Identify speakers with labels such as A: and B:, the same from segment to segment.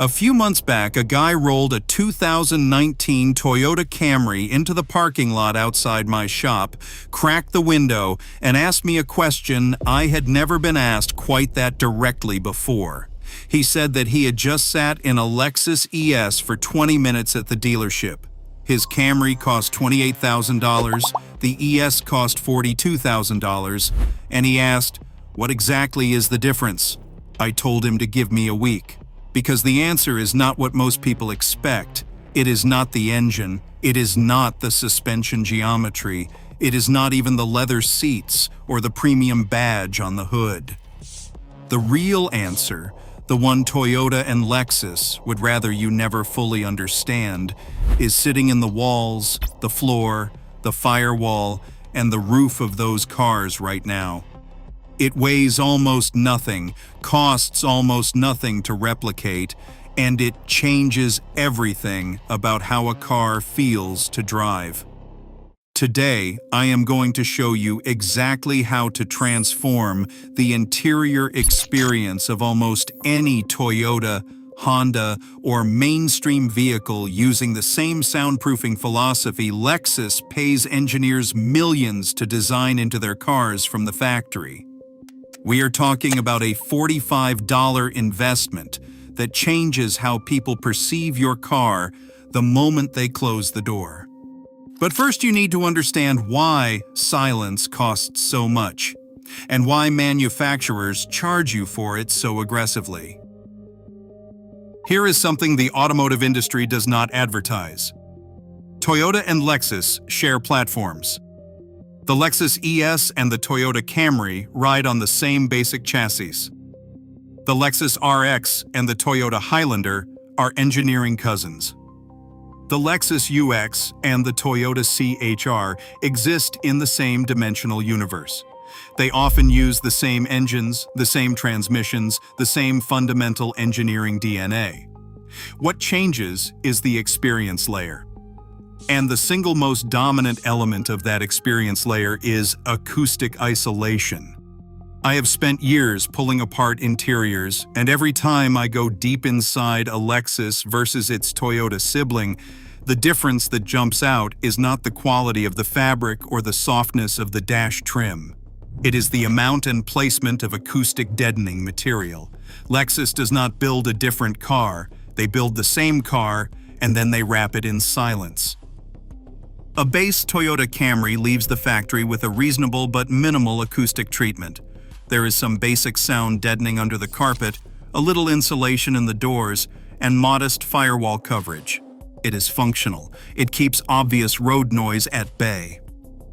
A: A few months back, a guy rolled a 2019 Toyota Camry into the parking lot outside my shop, cracked the window, and asked me a question I had never been asked quite that directly before. He said that he had just sat in a Lexus ES for 20 minutes at the dealership. His Camry cost $28,000, the ES cost $42,000, and he asked, "What exactly is the difference?" I told him to give me a week. Because the answer is not what most people expect. It is not the engine. It is not the suspension geometry. It is not even the leather seats or the premium badge on the hood. The real answer, the one Toyota and Lexus would rather you never fully understand, is sitting in the walls, the floor, the firewall, and the roof of those cars right now. It weighs almost nothing, costs almost nothing to replicate, and it changes everything about how a car feels to drive. Today, I am going to show you exactly how to transform the interior experience of almost any Toyota, Honda, or mainstream vehicle using the same soundproofing philosophy Lexus pays engineers millions to design into their cars from the factory. We are talking about a $45 investment that changes how people perceive your car the moment they close the door. But first you need to understand why silence costs so much, and why manufacturers charge you for it so aggressively. Here is something the automotive industry does not advertise. Toyota and Lexus share platforms. The Lexus ES and the Toyota Camry ride on the same basic chassis. The Lexus RX and the Toyota Highlander are engineering cousins. The Lexus UX and the Toyota CHR exist in the same dimensional universe. They often use the same engines, the same transmissions, the same fundamental engineering DNA. What changes is the experience layer. And the single most dominant element of that experience layer is acoustic isolation. I have spent years pulling apart interiors, and every time I go deep inside a Lexus versus its Toyota sibling, the difference that jumps out is not the quality of the fabric or the softness of the dash trim. It is the amount and placement of acoustic deadening material. Lexus does not build a different car, they build the same car, and then they wrap it in silence. A base Toyota Camry leaves the factory with a reasonable but minimal acoustic treatment. There is some basic sound deadening under the carpet, a little insulation in the doors, and modest firewall coverage. It is functional. It keeps obvious road noise at bay.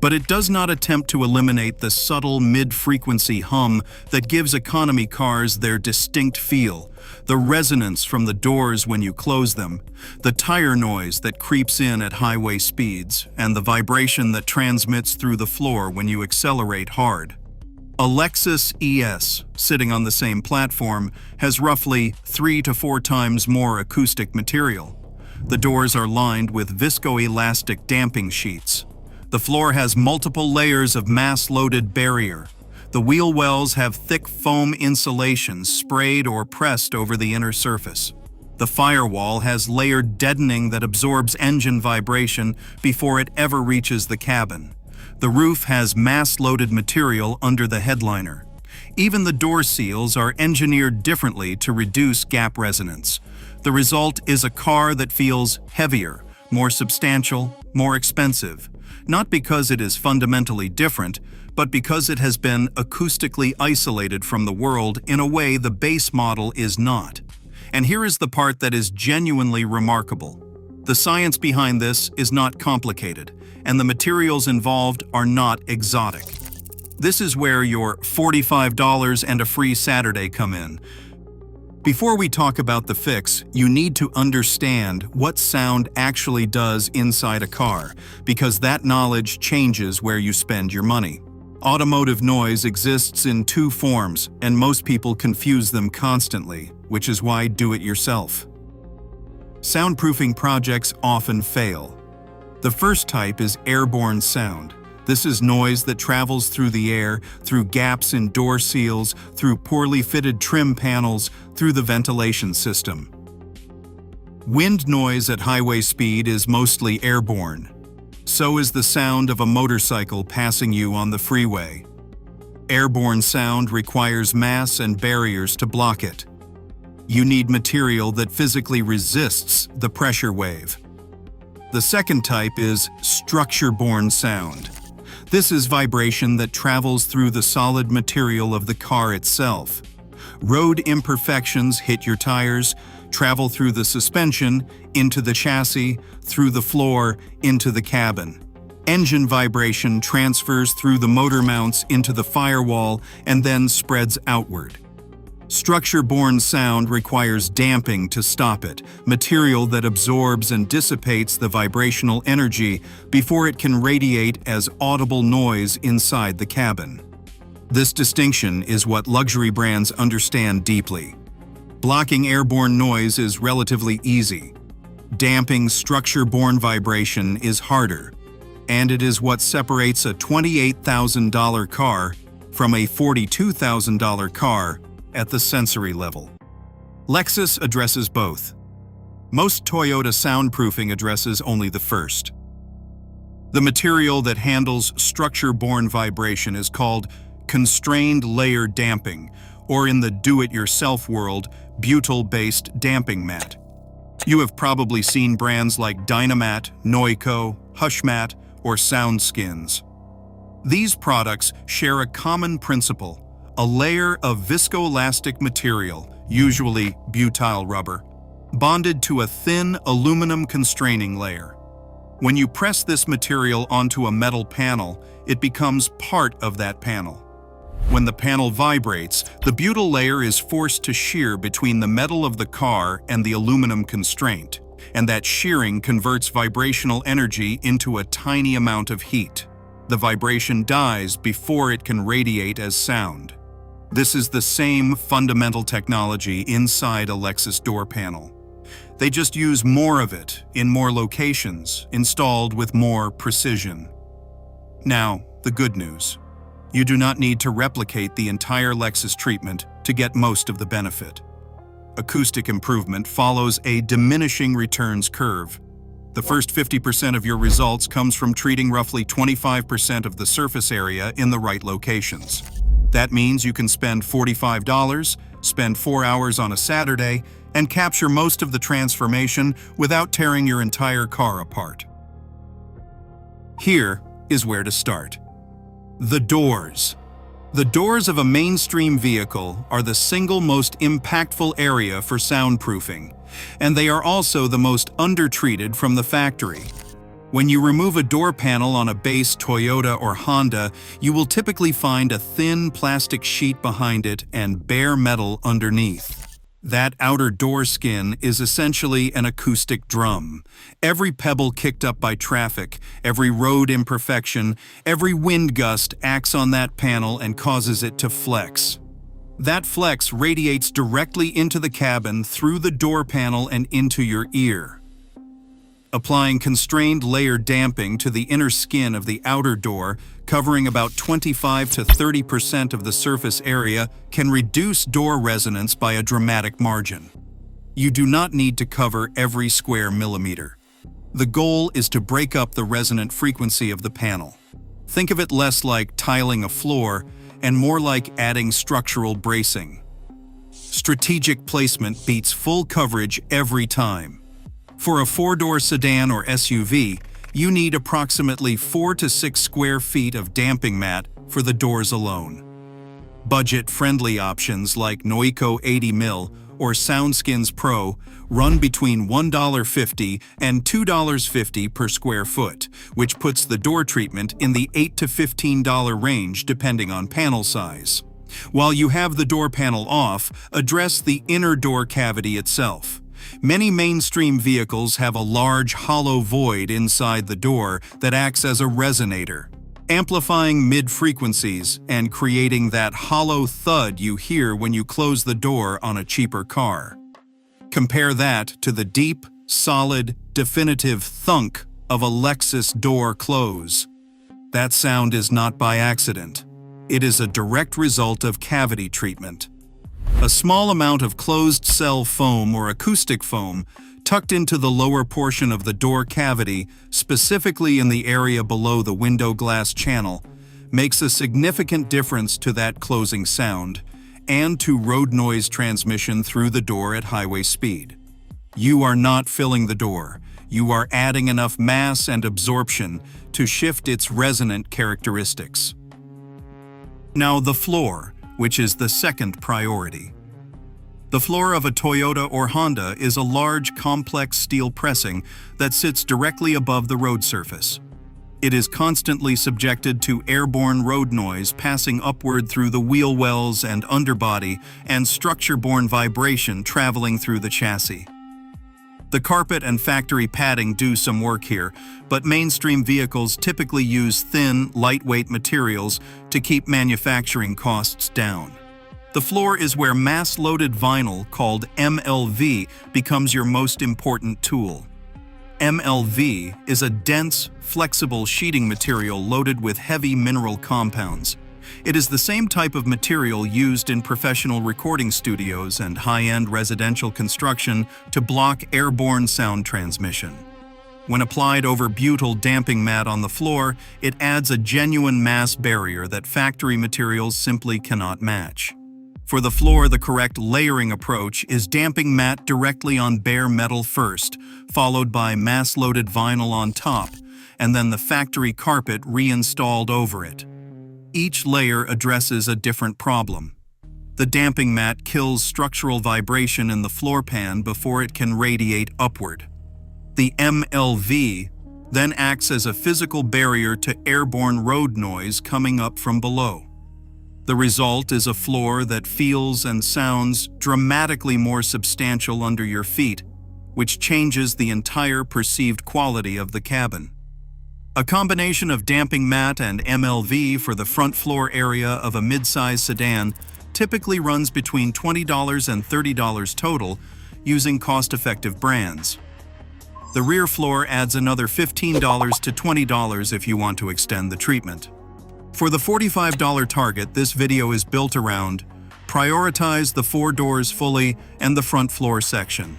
A: But it does not attempt to eliminate the subtle mid-frequency hum that gives economy cars their distinct feel, the resonance from the doors when you close them, the tire noise that creeps in at highway speeds, and the vibration that transmits through the floor when you accelerate hard. A Lexus ES, sitting on the same platform, has roughly 3 to 4 times more acoustic material. The doors are lined with viscoelastic damping sheets. The floor has multiple layers of mass-loaded barrier. The wheel wells have thick foam insulation sprayed or pressed over the inner surface. The firewall has layered deadening that absorbs engine vibration before it ever reaches the cabin. The roof has mass-loaded material under the headliner. Even the door seals are engineered differently to reduce gap resonance. The result is a car that feels heavier, more substantial, more expensive. Not because it is fundamentally different, but because it has been acoustically isolated from the world in a way the base model is not. And here is the part that is genuinely remarkable. The science behind this is not complicated, and the materials involved are not exotic. This is where your $45 and a free Saturday come in. Before we talk about the fix, you need to understand what sound actually does inside a car, because that knowledge changes where you spend your money. Automotive noise exists in 2 forms, and most people confuse them constantly, which is why do it yourself. Soundproofing projects often fail. The first type is airborne sound. This is noise that travels through the air, through gaps in door seals, through poorly fitted trim panels, through the ventilation system. Wind noise at highway speed is mostly airborne. So is the sound of a motorcycle passing you on the freeway. Airborne sound requires mass and barriers to block it. You need material that physically resists the pressure wave. The second type is structure-borne sound. This is vibration that travels through the solid material of the car itself. Road imperfections hit your tires, travel through the suspension, into the chassis, through the floor, into the cabin. Engine vibration transfers through the motor mounts into the firewall and then spreads outward. Structure-borne sound requires damping to stop it, material that absorbs and dissipates the vibrational energy before it can radiate as audible noise inside the cabin. This distinction is what luxury brands understand deeply. Blocking airborne noise is relatively easy. Damping structure-borne vibration is harder, and it is what separates a $28,000 car from a $42,000 car at the sensory level. Lexus addresses both. Most Toyota soundproofing addresses only the first. The material that handles structure-borne vibration is called constrained layer damping, or in the do-it-yourself world, butyl-based damping mat. You have probably seen brands like Dynamat, Noico, Hushmat, or Soundskins. These products share a common principle: a layer of viscoelastic material, usually butyl rubber, bonded to a thin aluminum constraining layer. When you press this material onto a metal panel, it becomes part of that panel. When the panel vibrates, the butyl layer is forced to shear between the metal of the car and the aluminum constraint, and that shearing converts vibrational energy into a tiny amount of heat. The vibration dies before it can radiate as sound. This is the same fundamental technology inside a Lexus door panel. They just use more of it in more locations, installed with more precision. Now, the good news. You do not need to replicate the entire Lexus treatment to get most of the benefit. Acoustic improvement follows a diminishing returns curve. The first 50% of your results comes from treating roughly 25% of the surface area in the right locations. That means you can spend $45, spend 4 hours on a Saturday, and capture most of the transformation without tearing your entire car apart. Here is where to start. The doors. The doors of a mainstream vehicle are the single most impactful area for soundproofing, and they are also the most undertreated from the factory. When you remove a door panel on a base Toyota or Honda, you will typically find a thin plastic sheet behind it and bare metal underneath. That outer door skin is essentially an acoustic drum. Every pebble kicked up by traffic, every road imperfection, every wind gust acts on that panel and causes it to flex. That flex radiates directly into the cabin through the door panel and into your ear. Applying constrained layer damping to the inner skin of the outer door, covering about 25 to 30% of the surface area, can reduce door resonance by a dramatic margin. You do not need to cover every square millimeter. The goal is to break up the resonant frequency of the panel. Think of it less like tiling a floor and more like adding structural bracing. Strategic placement beats full coverage every time. For a 4-door sedan or SUV, you need approximately 4 to 6 square feet of damping mat for the doors alone. Budget-friendly options like Noico 80mm or Soundskins Pro run between $1.50 and $2.50 per square foot, which puts the door treatment in the $8 to $15 range depending on panel size. While you have the door panel off, address the inner door cavity itself. Many mainstream vehicles have a large hollow void inside the door that acts as a resonator, amplifying mid-frequencies and creating that hollow thud you hear when you close the door on a cheaper car. Compare that to the deep, solid, definitive thunk of a Lexus door close. That sound is not by accident. It is a direct result of cavity treatment. A small amount of closed-cell foam or acoustic foam tucked into the lower portion of the door cavity, specifically in the area below the window glass channel, makes a significant difference to that closing sound and to road noise transmission through the door at highway speed. You are not filling the door. You are adding enough mass and absorption to shift its resonant characteristics. Now the floor, which is the second priority. The floor of a Toyota or Honda is a large, complex steel pressing that sits directly above the road surface. It is constantly subjected to airborne road noise passing upward through the wheel wells and underbody and structure-borne vibration traveling through the chassis. The carpet and factory padding do some work here, but mainstream vehicles typically use thin, lightweight materials to keep manufacturing costs down. The floor is where mass-loaded vinyl, called MLV, becomes your most important tool. MLV is a dense, flexible sheeting material loaded with heavy mineral compounds. It is the same type of material used in professional recording studios and high-end residential construction to block airborne sound transmission. When applied over butyl damping mat on the floor, it adds a genuine mass barrier that factory materials simply cannot match. For the floor, the correct layering approach is damping mat directly on bare metal first, followed by mass-loaded vinyl on top, and then the factory carpet reinstalled over it. Each layer addresses a different problem. The damping mat kills structural vibration in the floor pan before it can radiate upward. The MLV then acts as a physical barrier to airborne road noise coming up from below. The result is a floor that feels and sounds dramatically more substantial under your feet, which changes the entire perceived quality of the cabin. A combination of damping mat and MLV for the front floor area of a mid-size sedan typically runs between $20 and $30 total, using cost-effective brands. The rear floor adds another $15 to $20 if you want to extend the treatment. For the $45 target, this video is built around: prioritize the 4 doors fully and the front floor section.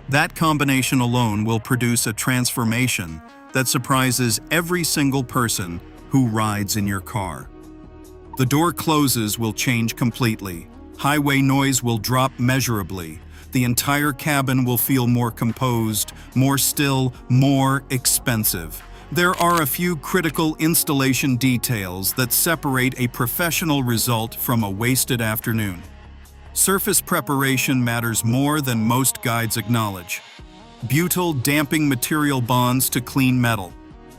A: That combination alone will produce a transformation that surprises every single person who rides in your car. The door closes will change completely. Highway noise will drop measurably. The entire cabin will feel more composed, more still, more expensive. There are a few critical installation details that separate a professional result from a wasted afternoon. Surface preparation matters more than most guides acknowledge. Butyl damping material bonds to clean metal.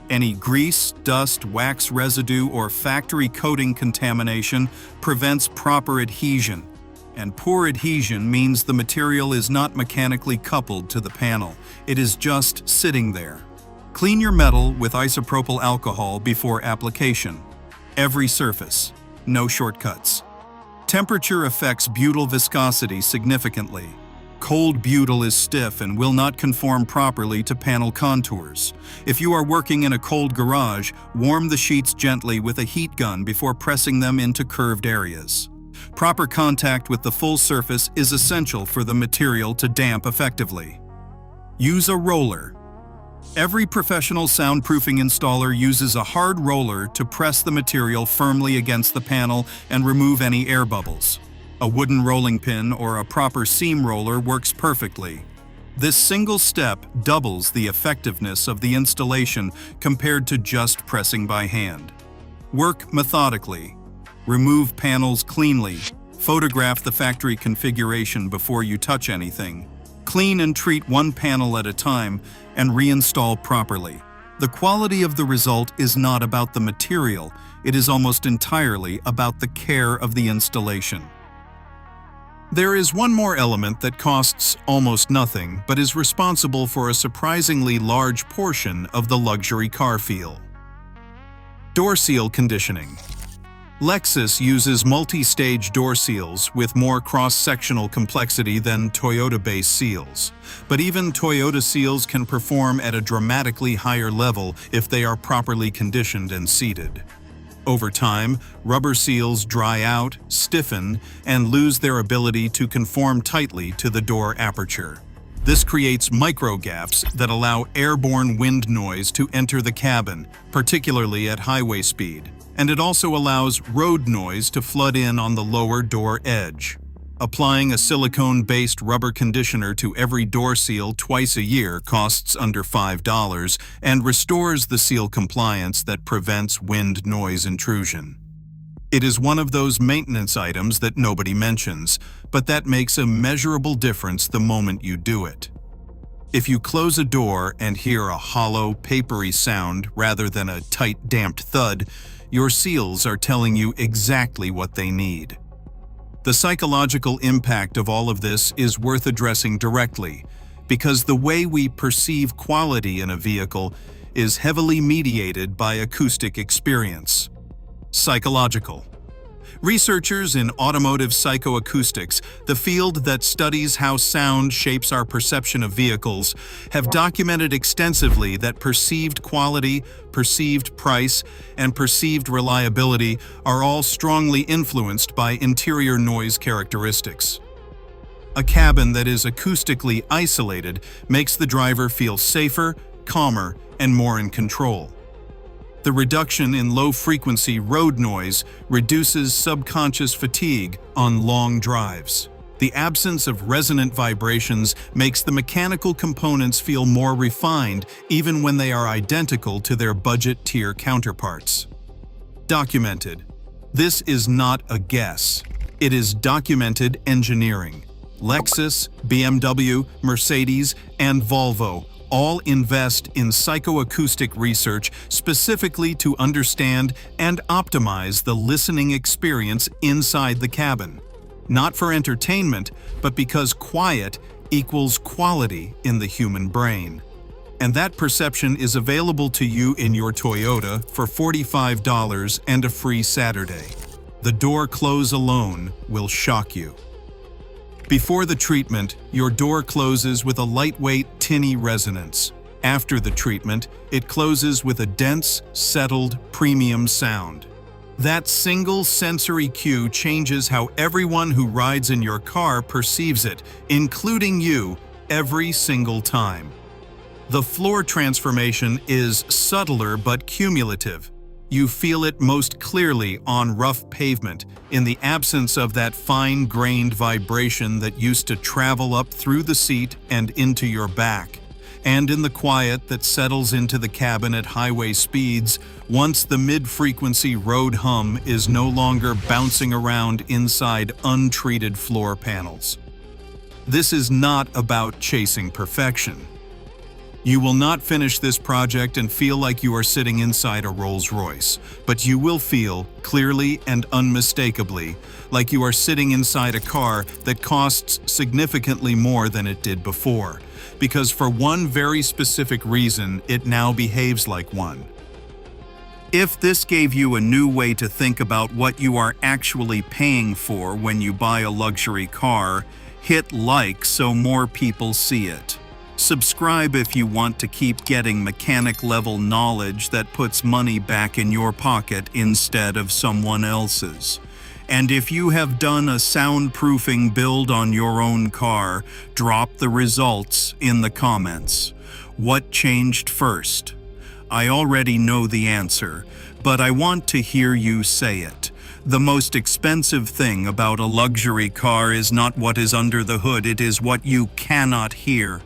A: Any grease, dust, wax residue, or factory coating contamination prevents proper adhesion. And poor adhesion means the material is not mechanically coupled to the panel. It is just sitting there. Clean your metal with isopropyl alcohol before application. Every surface, no shortcuts. Temperature affects butyl viscosity significantly. Cold butyl is stiff and will not conform properly to panel contours. If you are working in a cold garage, warm the sheets gently with a heat gun before pressing them into curved areas. Proper contact with the full surface is essential for the material to damp effectively. Use a roller. Every professional soundproofing installer uses a hard roller to press the material firmly against the panel and remove any air bubbles. A wooden rolling pin or a proper seam roller works perfectly. This single step doubles the effectiveness of the installation compared to just pressing by hand. Work methodically. Remove panels cleanly. Photograph the factory configuration before you touch anything. Clean and treat one panel at a time and reinstall properly. The quality of the result is not about the material, it is almost entirely about the care of the installation. There is one more element that costs almost nothing, but is responsible for a surprisingly large portion of the luxury car feel. Door seal conditioning. Lexus uses multi-stage door seals with more cross-sectional complexity than Toyota-based seals. But even Toyota seals can perform at a dramatically higher level if they are properly conditioned and seated. Over time, rubber seals dry out, stiffen, and lose their ability to conform tightly to the door aperture. This creates micro-gaps that allow airborne wind noise to enter the cabin, particularly at highway speed. And it also allows road noise to flood in on the lower door edge. Applying a silicone-based rubber conditioner to every door seal twice a year costs under $5 and restores the seal compliance that prevents wind noise intrusion. It is one of those maintenance items that nobody mentions, but that makes a measurable difference the moment you do it. If you close a door and hear a hollow, papery sound rather than a tight, damped thud, your seals are telling you exactly what they need. The psychological impact of all of this is worth addressing directly, because the way we perceive quality in a vehicle is heavily mediated by acoustic experience. Psychological. Researchers in automotive psychoacoustics, the field that studies how sound shapes our perception of vehicles, have documented extensively that perceived quality, perceived price, and perceived reliability are all strongly influenced by interior noise characteristics. A cabin that is acoustically isolated makes the driver feel safer, calmer, and more in control. The reduction in low-frequency road noise reduces subconscious fatigue on long drives. The absence of resonant vibrations makes the mechanical components feel more refined even when they are identical to their budget-tier counterparts. Documented. This is not a guess. It is documented engineering. Lexus, BMW, Mercedes, and Volvo all invest in psychoacoustic research specifically to understand and optimize the listening experience inside the cabin. Not for entertainment, but because quiet equals quality in the human brain. And that perception is available to you in your Toyota for $45 and a free Saturday. The door close alone will shock you. Before the treatment, your door closes with a lightweight, tinny resonance. After the treatment, it closes with a dense, settled, premium sound. That single sensory cue changes how everyone who rides in your car perceives it, including you, every single time. The floor transformation is subtler but cumulative. You feel it most clearly on rough pavement, in the absence of that fine-grained vibration that used to travel up through the seat and into your back, and in the quiet that settles into the cabin at highway speeds once the mid-frequency road hum is no longer bouncing around inside untreated floor panels. This is not about chasing perfection. You will not finish this project and feel like you are sitting inside a Rolls-Royce, but you will feel, clearly and unmistakably, like you are sitting inside a car that costs significantly more than it did before, because for one very specific reason, it now behaves like one. If this gave you a new way to think about what you are actually paying for when you buy a luxury car, hit like so more people see it. Subscribe if you want to keep getting mechanic-level knowledge that puts money back in your pocket instead of someone else's. And if you have done a soundproofing build on your own car, drop the results in the comments. What changed first? I already know the answer, but I want to hear you say it. The most expensive thing about a luxury car is not what is under the hood, it is what you cannot hear.